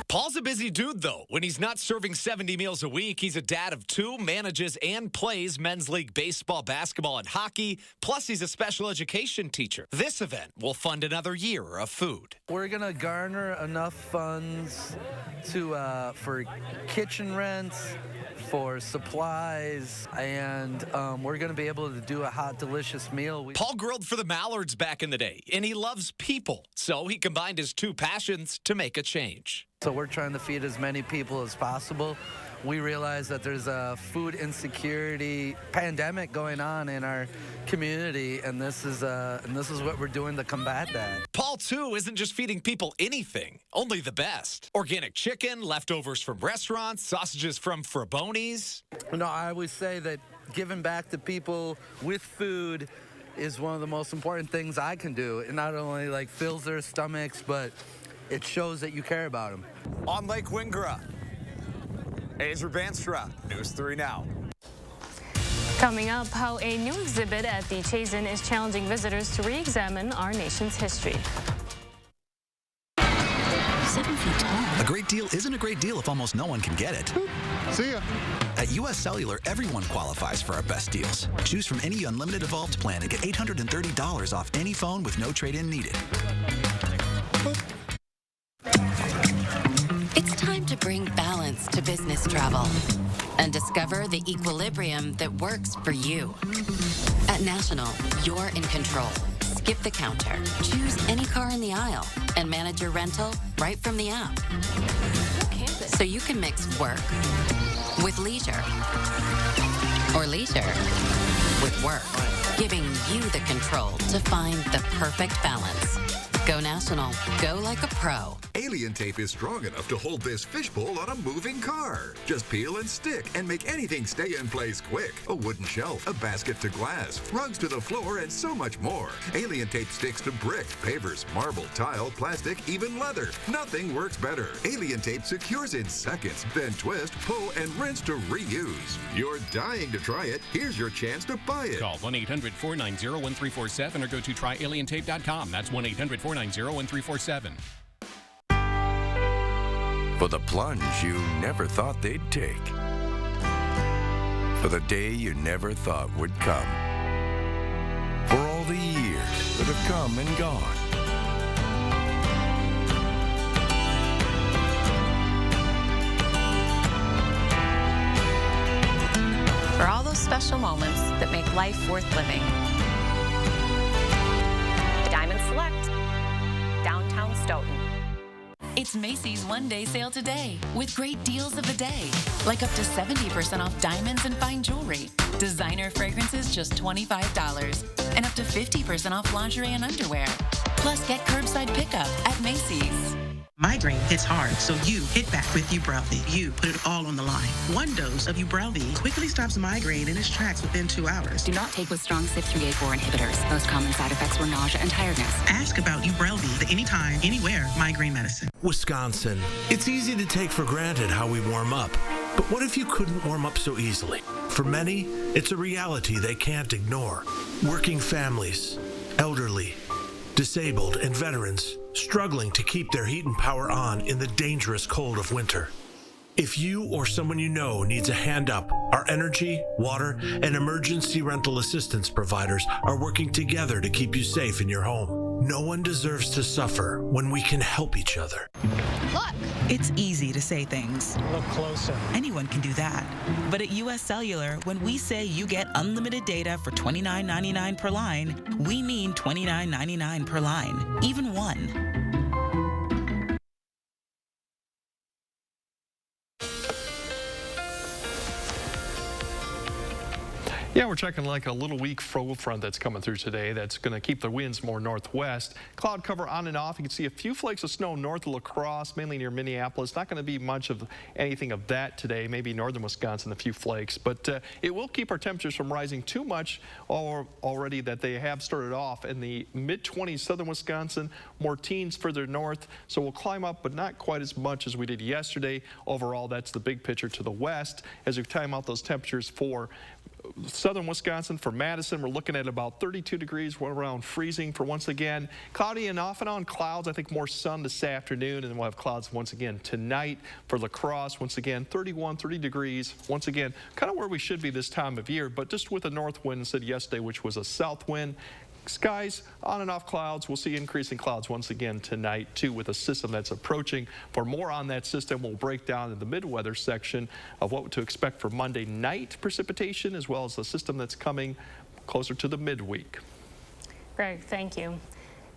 Paul's a busy dude, though. When he's not serving 70 meals a week, he's a dad of 2, manages and plays men's league baseball, basketball, and hockey. Plus, he's a special education teacher. This event will fund another year of food. We're going to garner enough funds for kitchen rents, for supplies, and we're going to be able to do a hot, delicious meal. Paul grilled for the Mallards back in the day, and he loves people. So he combined his 2 passions to make a change. So we're trying to feed as many people as possible we realize that there's a food insecurity pandemic going on in our community, and this is what we're doing to combat that. Paul, too, isn't just feeding people anything, only the best. Organic chicken, leftovers from restaurants, sausages from Fraboni's. No, I always say that giving back to people with food is one of the most important things I can do. It not only like fills their stomachs, but it shows that you care about them. On Lake Wingara, Ezra Banstra, News 3 Now. Coming up, how a new exhibit at the Chazen is challenging visitors to re-examine our nation's history. 7 feet tall. A great deal isn't a great deal if almost no one can get it. See ya. At U.S. Cellular, everyone qualifies for our best deals. Choose from any unlimited Evolved plan and get $830 off any phone with no trade-in needed. It's time to bring balance to business travel and discover the equilibrium that works for you. At National, you're in control. Skip the counter, choose any car in the aisle, and manage your rental right from the app. So you can mix work with leisure, or leisure with work, giving you the control to find the perfect balance. Go National. Go like a pro. Alien tape is strong enough to hold this fishbowl on a moving car. Just peel and stick and make anything stay in place quick. A wooden shelf, a basket to glass, rugs to the floor, and so much more. Alien tape sticks to brick, pavers, marble, tile, plastic, even leather. Nothing works better. Alien tape secures in seconds, then twist, pull, and rinse to reuse. You're dying to try it. Here's your chance to buy it. Call 1-800-490-1347 or go to tryalientape.com. That's 1-800-490-1347. For the plunge you never thought they'd take. For the day you never thought would come. For all the years that have come and gone. For all those special moments that make life worth living. Diamond Select, downtown Stoughton. It's Macy's one-day sale today with great deals of the day, like up to 70% off diamonds and fine jewelry, designer fragrances just $25, and up to 50% off lingerie and underwear. Plus, get curbside pickup at Macy's. Migraine hits hard, so you hit back with Ubrelvy. You put it all on the line. One dose of Ubrelvy quickly stops migraine in its tracks within 2 hours. Do not take with strong CYP3A4 inhibitors. Most common side effects were nausea and tiredness. Ask about Ubrelvy, the anytime, anywhere migraine medicine. Wisconsin. It's easy to take for granted how we warm up. But what if you couldn't warm up so easily? For many, it's a reality they can't ignore. Working families, elderly, disabled, and veterans struggling to keep their heat and power on in the dangerous cold of winter. If you or someone you know needs a hand up, our energy, water, and emergency rental assistance providers are working together to keep you safe in your home. No one deserves to suffer when we can help each other. Look! It's easy to say things. Look closer. Anyone can do that. But at U.S. Cellular, when we say you get unlimited data for $29.99 per line, we mean $29.99 per line, even one. Yeah, we're checking like a little weak fro front that's coming through today that's going to keep the winds more northwest. Cloud cover on and off. You can see a few flakes of snow north of La Crosse, mainly near Minneapolis. Not going to be much of anything of that today. Maybe northern Wisconsin, a few flakes. But it will keep our temperatures from rising too much already that they have started off in the mid-20s southern Wisconsin, more teens further north. So we'll climb up, but not quite as much as we did yesterday. Overall, that's the big picture to the west. As we time out those temperatures for southern Wisconsin, for Madison, we're looking at about 32 degrees, around freezing for once again. Cloudy and off and on clouds. I think more sun this afternoon, and then we'll have clouds once again tonight. For La Crosse, once again, 30 degrees. Once again, kind of where we should be this time of year, but just with a north wind instead of yesterday, which was a south wind. Skies on and off clouds. We'll see increasing clouds once again tonight too, with a system that's approaching. For more on that system, we'll break down in the mid-weather section of what to expect for Monday night precipitation, as well as the system that's coming closer to the midweek. Greg, thank you.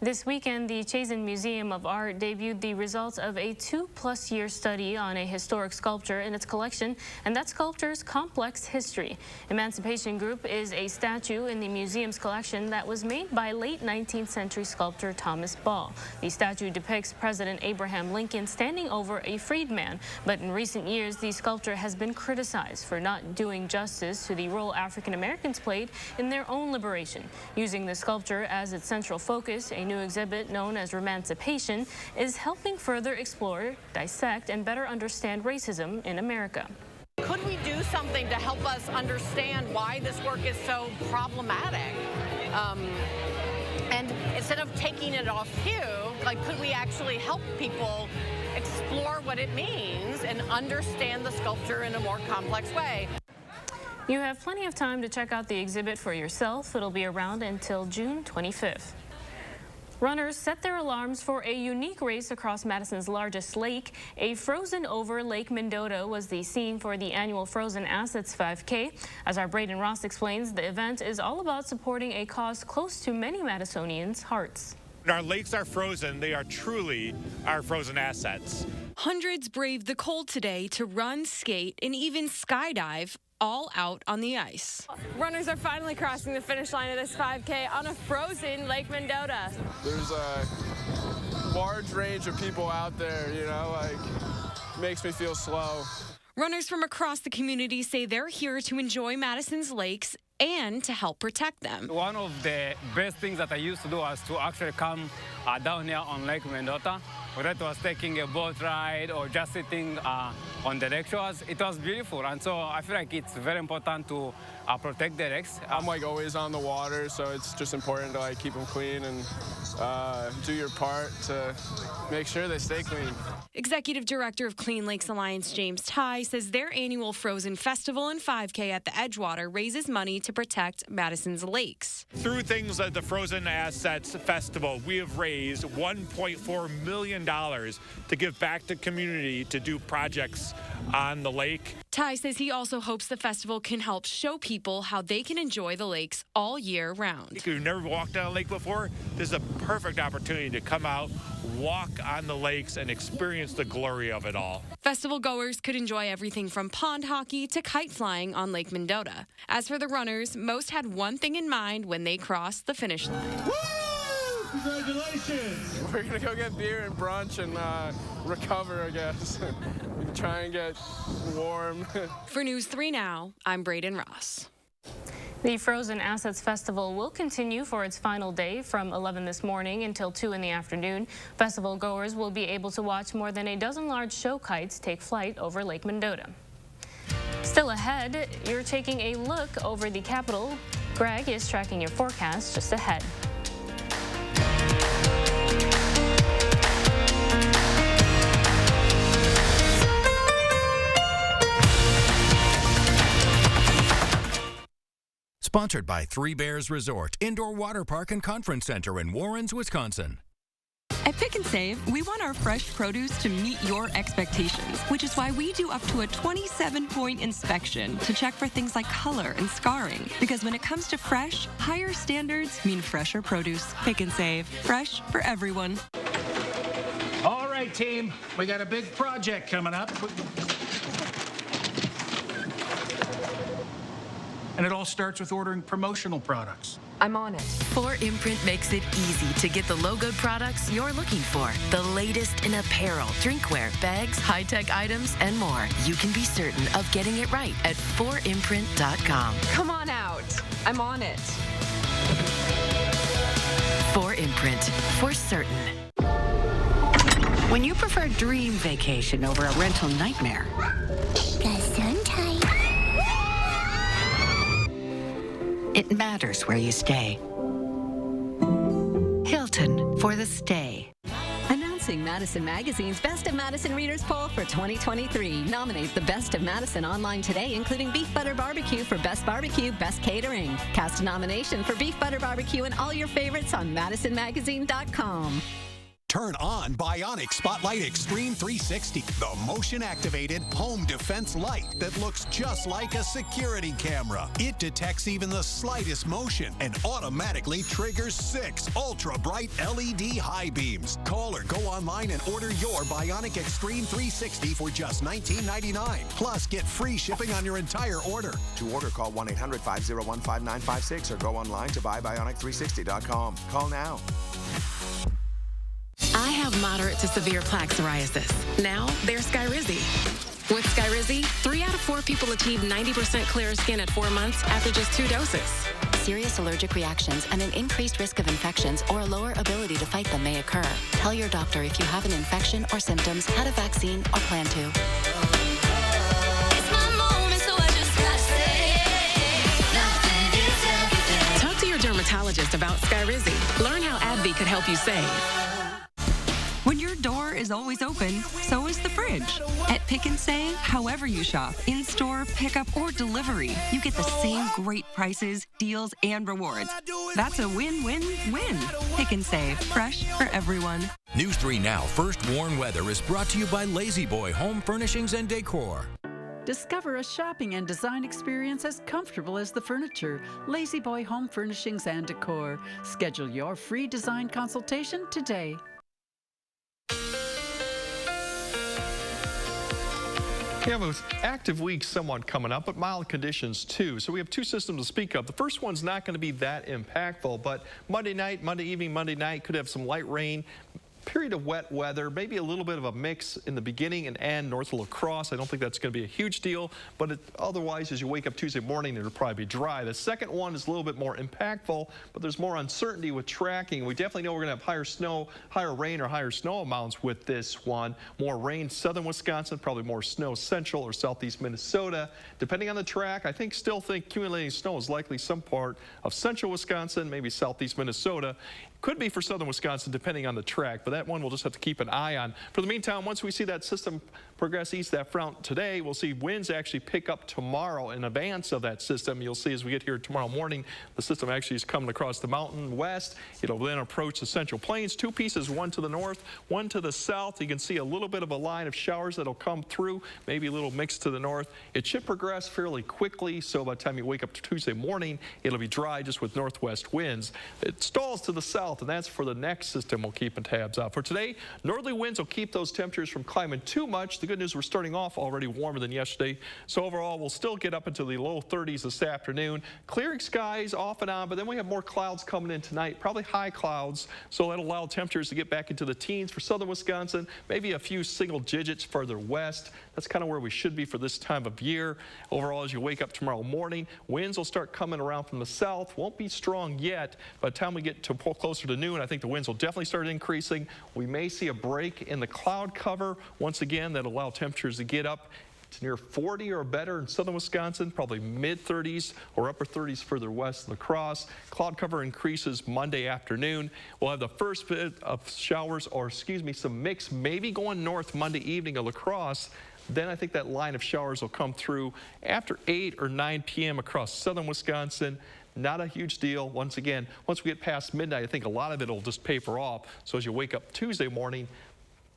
This weekend, the Chazen Museum of Art debuted the results of a 2+ year study on a historic sculpture in its collection, and that sculpture's complex history. Emancipation Group is a statue in the museum's collection that was made by late 19th century sculptor Thomas Ball. The statue depicts President Abraham Lincoln standing over a freedman, but in recent years, the sculpture has been criticized for not doing justice to the role African Americans played in their own liberation. Using the sculpture as its central focus, a new exhibit known as Emancipation is helping further explore, dissect, and better understand racism in America. Could we do something to help us understand why this work is so problematic? And instead of taking it off view, like, could we actually help people explore what it means and understand the sculpture in a more complex way? You have plenty of time to check out the exhibit for yourself. It'll be around until June 25th. Runners set their alarms for a unique race across Madison's largest lake. A frozen-over Lake Mendota was the scene for the annual Frozen Assets 5K. As our Braden Ross explains, the event is all about supporting a cause close to many Madisonians' hearts. When our lakes are frozen, they are truly our frozen assets. Hundreds braved the cold today to run, skate, and even skydive, all out on the ice. Runners are finally crossing the finish line of this 5K on a frozen Lake Mendota. There's a large range of people out there, you know, like, makes me feel slow. Runners from across the community say they're here to enjoy Madison's lakes and to help protect them. One of the best things that I used to do was to actually come down here on Lake Mendota. Whether it was taking a boat ride or just sitting on the lake shores, it was beautiful. And so I feel like it's very important to protect the lakes. I'm like always on the water, so it's just important to like keep them clean and do your part to make sure they stay clean. Executive Director of Clean Lakes Alliance, James Ty, says their annual Frozen Festival and 5K at the Edgewater raises money to protect Madison's lakes. Through things like the Frozen Assets Festival, we have raised $1.4 million to give back to community to do projects on the lake. Ty says he also hopes the festival can help show people how they can enjoy the lakes all year round. If you've never walked on a lake before, this is a perfect opportunity to come out, walk on the lakes, and experience the glory of it all. Festival goers could enjoy everything from pond hockey to kite flying on Lake Mendota. As for the runners, most had one thing in mind when they crossed the finish line. Woo! Congratulations! We're gonna go get beer and brunch and recover, I guess. We can try and get warm. For News 3 Now, I'm Braden Ross. The Frozen Assets Festival will continue for its final day from 11 this morning until 2 in the afternoon. Festival goers will be able to watch more than a dozen large show kites take flight over Lake Mendota. Still ahead, you're taking a look over the Capitol. Greg is tracking your forecast just ahead. Sponsored by Three Bears Resort, Indoor Water Park and Conference Center in Warrens, Wisconsin. At Pick and Save, we want our fresh produce to meet your expectations, which is why we do up to a 27-point inspection to check for things like color and scarring. Because when it comes to fresh, higher standards mean fresher produce. Pick and Save, fresh for everyone. All right, team, we got a big project coming up. And it all starts with ordering promotional products. I'm on it. 4imprint makes it easy to get the logoed products you're looking for. The latest in apparel, drinkware, bags, high-tech items, and more. You can be certain of getting it right at 4imprint.com. Come on out. I'm on it. 4imprint, for certain. When you prefer dream vacation over a rental nightmare, it matters where you stay. Hilton for the stay. Announcing Madison Magazine's Best of Madison Readers Poll for 2023. Nominate the Best of Madison online today, including Beef Butter Barbecue for Best Barbecue, Best Catering. Cast a nomination for Beef Butter Barbecue and all your favorites on MadisonMagazine.com. Turn on Bionic Spotlight Extreme 360, the motion-activated home defense light that looks just like a security camera. It detects even the slightest motion and automatically triggers 6 ultra-bright LED high beams. Call or go online and order your Bionic Extreme 360 for just $19.99. Plus, get free shipping on your entire order. To order, call 1-800-501-5956 or go online to buybionic360.com. Call now. I have moderate to severe plaque psoriasis. Now, there's Skyrizi. With Skyrizi, 3 out of 4 people achieve 90% clearer skin at 4 months after just 2 doses. Serious allergic reactions and an increased risk of infections or a lower ability to fight them may occur. Tell your doctor if you have an infection or symptoms, had a vaccine, or plan to. Talk to your dermatologist about Skyrizi. Learn how AbbVie could help you save. When your door is always open, so is the fridge. At Pick and Save, however you shop, in-store, pickup, or delivery, you get the same great prices, deals, and rewards. That's a win-win-win. Pick and Save, fresh for everyone. News 3 Now First Warn Weather is brought to you by Lazy Boy Home Furnishings and Decor. Discover a shopping and design experience as comfortable as the furniture. Lazy Boy Home Furnishings and Decor. Schedule your free design consultation today. We have an active week somewhat coming up, but mild conditions too. So we have 2 systems to speak of. The first one's not going to be that impactful, but Monday night, Monday evening, Monday night could have some light rain. Period of wet weather, maybe a little bit of a mix in the beginning and end north of La Crosse. I don't think that's going to be a huge deal, but otherwise, as you wake up Tuesday morning, it'll probably be dry. The second one is a little bit more impactful, but there's more uncertainty with tracking. We definitely know we're going to have higher snow, higher rain or higher snow amounts with this one. More rain southern Wisconsin, probably more snow central or southeast Minnesota. Depending on the track, I still think accumulating snow is likely some part of central Wisconsin, maybe southeast Minnesota. Could be for southern Wisconsin, depending on the track, but that one we'll just have to keep an eye on. For the meantime, once we see that system progress east that front today, we'll see winds actually pick up tomorrow in advance of that system. You'll see as we get here tomorrow morning, the system actually is coming across the mountain west. It'll then approach the Central Plains. 2 pieces, one to the north, one to the south. You can see a little bit of a line of showers that'll come through, maybe a little mix to the north. It should progress fairly quickly, so by the time you wake up Tuesday morning, it'll be dry just with northwest winds. It stalls to the south, and that's for the next system we'll keep tabs on. For today, northerly winds will keep those temperatures from climbing too much. The good news, we're starting off already warmer than yesterday, so overall we'll still get up into the low 30s this afternoon. Clearing skies off and on, but then we have more clouds coming in tonight, probably high clouds, so that'll allow temperatures to get back into the teens for southern Wisconsin, maybe a few single digits further west. That's kind of where we should be for this time of year. Overall, as you wake up tomorrow morning, winds will start coming around from the south. Won't be strong yet. By the time we get to closer to noon, I think the winds will definitely start increasing. We may see a break in the cloud cover. Once again, that'll allow temperatures to get up to near 40 or better in southern Wisconsin, probably mid-30s or upper 30s further west of La Crosse. Cloud cover increases Monday afternoon. We'll have the first bit of showers, or some mix maybe going north Monday evening of La Crosse. Then I think that line of showers will come through after 8 or 9 p.m. across southern Wisconsin. Not a huge deal. Once again, once we get past midnight, I think a lot of it will just paper off. So as you wake up Tuesday morning,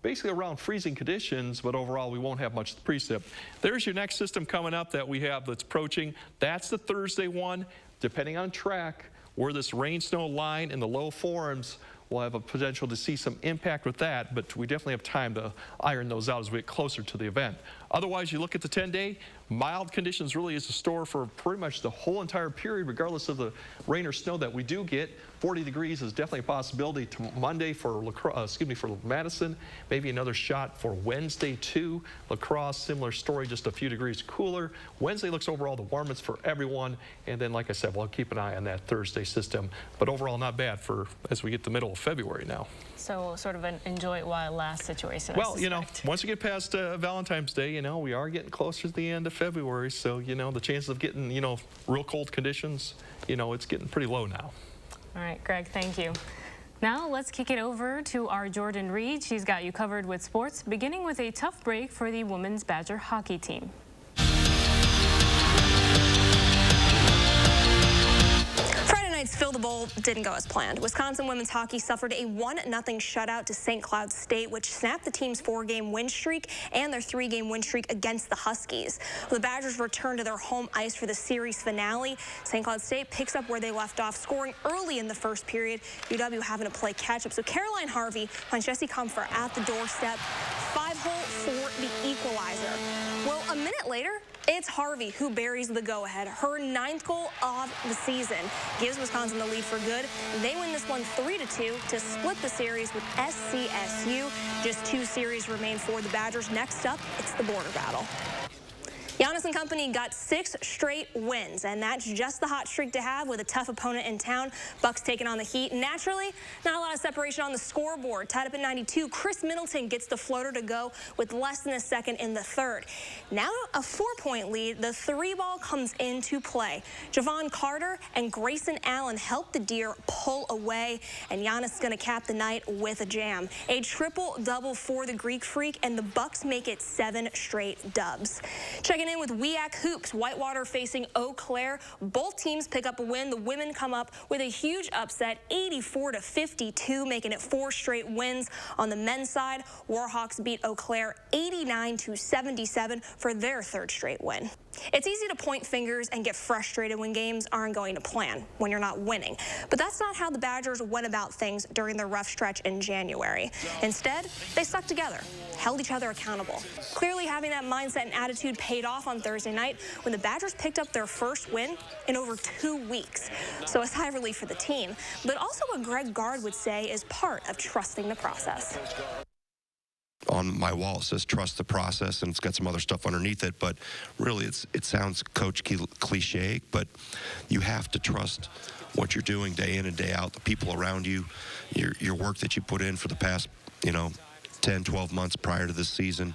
basically around freezing conditions, but overall we won't have much precip. There's your next system coming up that we have that's approaching. That's the Thursday one. Depending on track, where this rain-snow line in the low forms, we'll have a potential to see some impact with that, but we definitely have time to iron those out as we get closer to the event. Otherwise, you look at the 10-day, mild conditions really is the store for pretty much the whole entire period, regardless of the rain or snow that we do get. 40 degrees is definitely a possibility to Monday for for Madison. Maybe another shot for Wednesday too. La Crosse, similar story, just a few degrees cooler. Wednesday looks overall the warmest for everyone. And then, like I said, we'll keep an eye on that Thursday system. But overall, not bad for as we get the middle of February now. So sort of an enjoy it while it lasts situation. Well, once we get past Valentine's Day, we are getting closer to the end of February. So, the chances of getting, real cold conditions, it's getting pretty low now. All right, Greg, thank you. Now let's kick it over to our Jordan Reed. She's got you covered with sports, beginning with a tough break for the women's Badger hockey team. Tonight's Fill the Bowl didn't go as planned. Wisconsin women's hockey suffered a 1-0 shutout to St. Cloud State, which snapped the team's 4-game win streak and their 3-game win streak against the Huskies. When the Badgers return to their home ice for the series finale, St. Cloud State picks up where they left off, scoring early in the first period. UW having to play catch-up. So Caroline Harvey finds Jesse Comfort at the doorstep. 5-hole for the equalizer. Well, a minute later, it's Harvey who buries the go-ahead. Her 9th goal of the season gives Wisconsin the lead for good. They win this one 3-2 to split the series with SCSU. Just 2 series remain for the Badgers. Next up, it's the border battle. Giannis and company got 6 straight wins, and that's just the hot streak to have with a tough opponent in town. Bucks taking on the Heat. Naturally, not a lot of separation on the scoreboard. Tied up at 92, Chris Middleton gets the floater to go with less than a second in the third. Now a 4-point lead. The 3-ball comes into play. Javon Carter and Grayson Allen help the Deer pull away, and Giannis is going to cap the night with a jam. A triple-double for the Greek Freak, and the Bucks make it 7 straight dubs. Checking in with WIAC Hoops, Whitewater facing Eau Claire. Both teams pick up a win. The women come up with a huge upset, 84-52, making it 4 straight wins. On the men's side, Warhawks beat Eau Claire 89-77 for their 3rd straight win. It's easy to point fingers and get frustrated when games aren't going to plan, when you're not winning. But that's not how the Badgers went about things during the rough stretch in January. Instead, they stuck together, held each other accountable. Clearly having that mindset and attitude paid off on Thursday night when the Badgers picked up their first win in over 2 weeks. So a sigh of relief for the team, but also what Greg Gard would say is part of trusting the process. On my wall it says trust the process, and it's got some other stuff underneath it, but really it sounds coach cliche, but you have to trust what you're doing day in and day out, the people around you, your work that you put in for the past 10, 12 months prior to this season.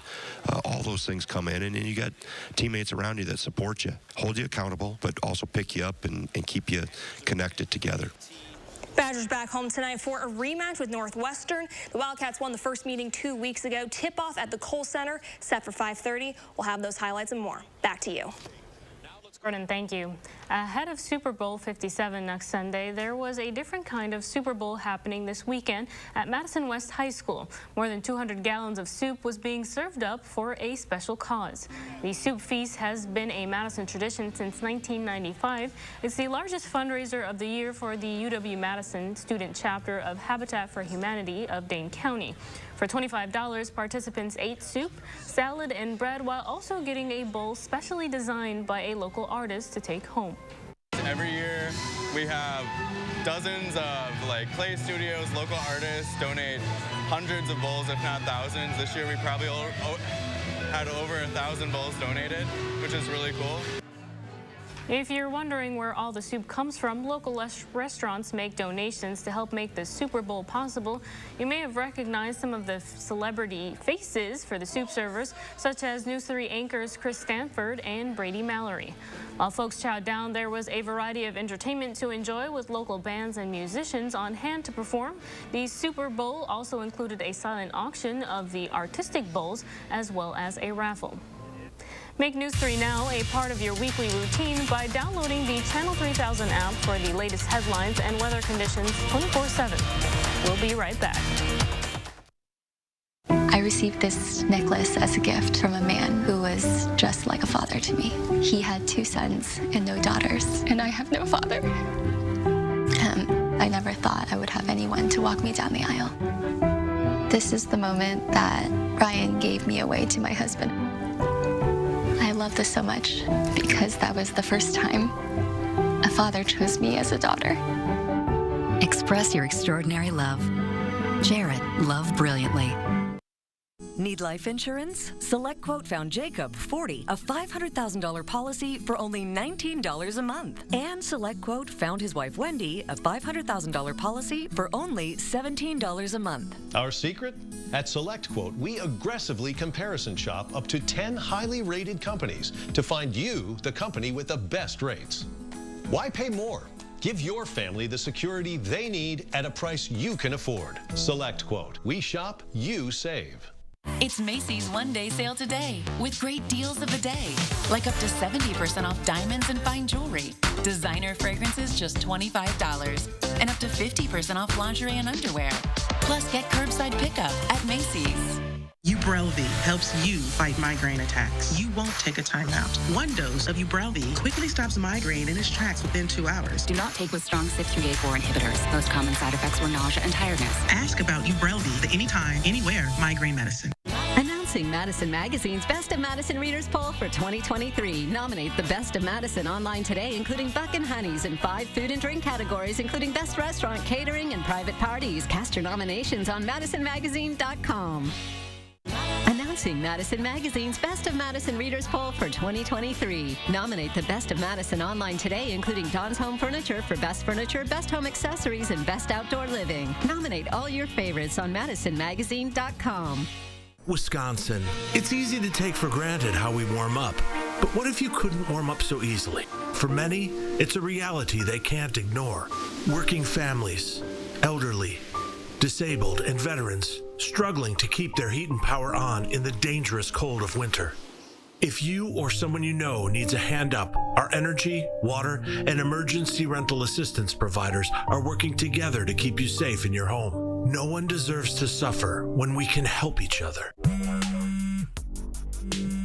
All those things come in, and you got teammates around you that support you, hold you accountable, but also pick you up and keep you connected together. Badgers back home tonight for a rematch with Northwestern. The Wildcats won the first meeting 2 weeks ago. Tip-off at the Kohl Center, set for 5:30. We'll have those highlights and more. Back to you. Gordon, thank you. Ahead of Super Bowl 57 next Sunday, there was a different kind of Super Bowl happening this weekend at Madison West High School. More than 200 gallons of soup was being served up for a special cause. The soup feast has been a Madison tradition since 1995. It's the largest fundraiser of the year for the UW-Madison student chapter of Habitat for Humanity of Dane County. For $25, participants ate soup, salad, and bread while also getting a bowl specially designed by a local artist to take home. Every year we have dozens of clay studios, local artists donate hundreds of bowls, if not thousands. This year we probably had over 1,000 bowls donated, which is really cool. If you're wondering where all the soup comes from, local restaurants make donations to help make the Super Bowl possible. You may have recognized some of the celebrity faces for the soup servers, such as News 3 anchors Chris Stanford and Brady Mallory. While folks chowed down, there was a variety of entertainment to enjoy with local bands and musicians on hand to perform. The Super Bowl also included a silent auction of the artistic bowls as well as a raffle. Make News 3 Now a part of your weekly routine by downloading the Channel 3000 app for the latest headlines and weather conditions 24/7. We'll be right back. I received this necklace as a gift from a man who was just like a father to me. He had 2 sons and no daughters, and I have no father. I never thought I would have anyone to walk me down the aisle. This is the moment that Ryan gave me away to my husband. I love this so much because that was the first time a father chose me as a daughter. Express your extraordinary love. Jared, love brilliantly. Need life insurance? SelectQuote found Jacob 40, a $500,000 policy for only $19 a month. And SelectQuote found his wife Wendy a $500,000 policy for only $17 a month. Our secret? At SelectQuote, we aggressively comparison shop up to 10 highly rated companies to find you the company with the best rates. Why pay more? Give your family the security they need at a price you can afford. SelectQuote. We shop, you save. It's Macy's one-day sale today with great deals of the day, like up to 70% off diamonds and fine jewelry. Designer fragrances just $25 and up to 50% off lingerie and underwear. Plus, get curbside pickup at Macy's. Ubrelvy helps you fight migraine attacks. You won't take a time out. One dose of Ubrelvy quickly stops migraine in its tracks within 2 hours. Do not take with strong CYP3A4 inhibitors. Most common side effects were nausea and tiredness. Ask about Ubrelvy, the anytime, anywhere migraine medicine. Announcing Madison Magazine's Best of Madison Readers Poll for 2023. Nominate the Best of Madison online today, including Buck and Honey's in 5 food and drink categories, including Best Restaurant, Catering, and Private Parties. Cast your nominations on MadisonMagazine.com. Announcing Madison Magazine's Best of Madison Readers Poll for 2023. Nominate the Best of Madison online today, including Don's Home Furniture for Best Furniture, Best Home Accessories, and Best Outdoor Living. Nominate all your favorites on MadisonMagazine.com. Wisconsin. It's easy to take for granted how we warm up. But what if you couldn't warm up so easily? For many, it's a reality they can't ignore. Working families, elderly, disabled, and veterans struggling to keep their heat and power on in the dangerous cold of winter. If you or someone you know needs a hand up, our energy, water, and emergency rental assistance providers are working together to keep you safe in your home. No one deserves to suffer when we can help each other.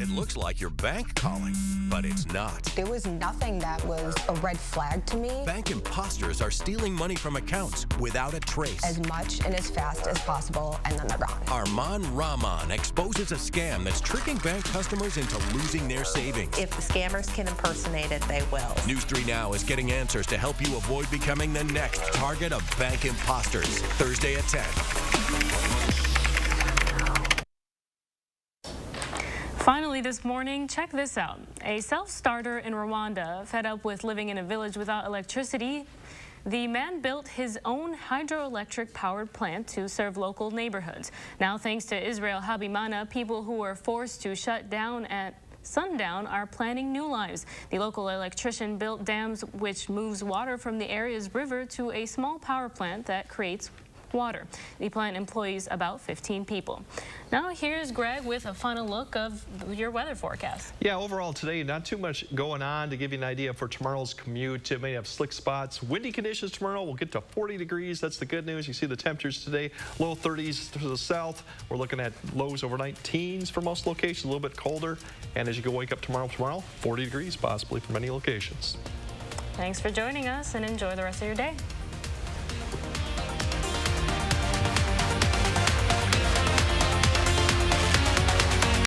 It looks like your bank calling, but it's not. There was nothing that was a red flag to me. Bank imposters are stealing money from accounts without a trace. As much and as fast as possible, and then they're gone. Arman Rahman exposes a scam that's tricking bank customers into losing their savings. If the scammers can impersonate it, they will. News 3 Now is getting answers to help you avoid becoming the next target of bank imposters. Thursday at 10. Finally this morning, check this out. A self-starter in Rwanda, fed up with living in a village without electricity, the man built his own hydroelectric powered plant to serve local neighborhoods. Now, thanks to Israel Habimana, people who were forced to shut down at sundown are planning new lives. The local electrician built dams which moves water from the area's river to a small power plant that creates water. The plant employs about 15 people. Now here's Greg with a final look of your weather forecast. Yeah, overall today, not too much going on. To give you an idea for tomorrow's commute, it may have slick spots. Windy conditions tomorrow. We'll get to 40 degrees. That's the good news. You see the temperatures today, low 30s to the south. We're looking at lows overnight, teens for most locations, a little bit colder. And as you go wake up tomorrow, 40 degrees possibly for many locations. Thanks for joining us and enjoy the rest of your day.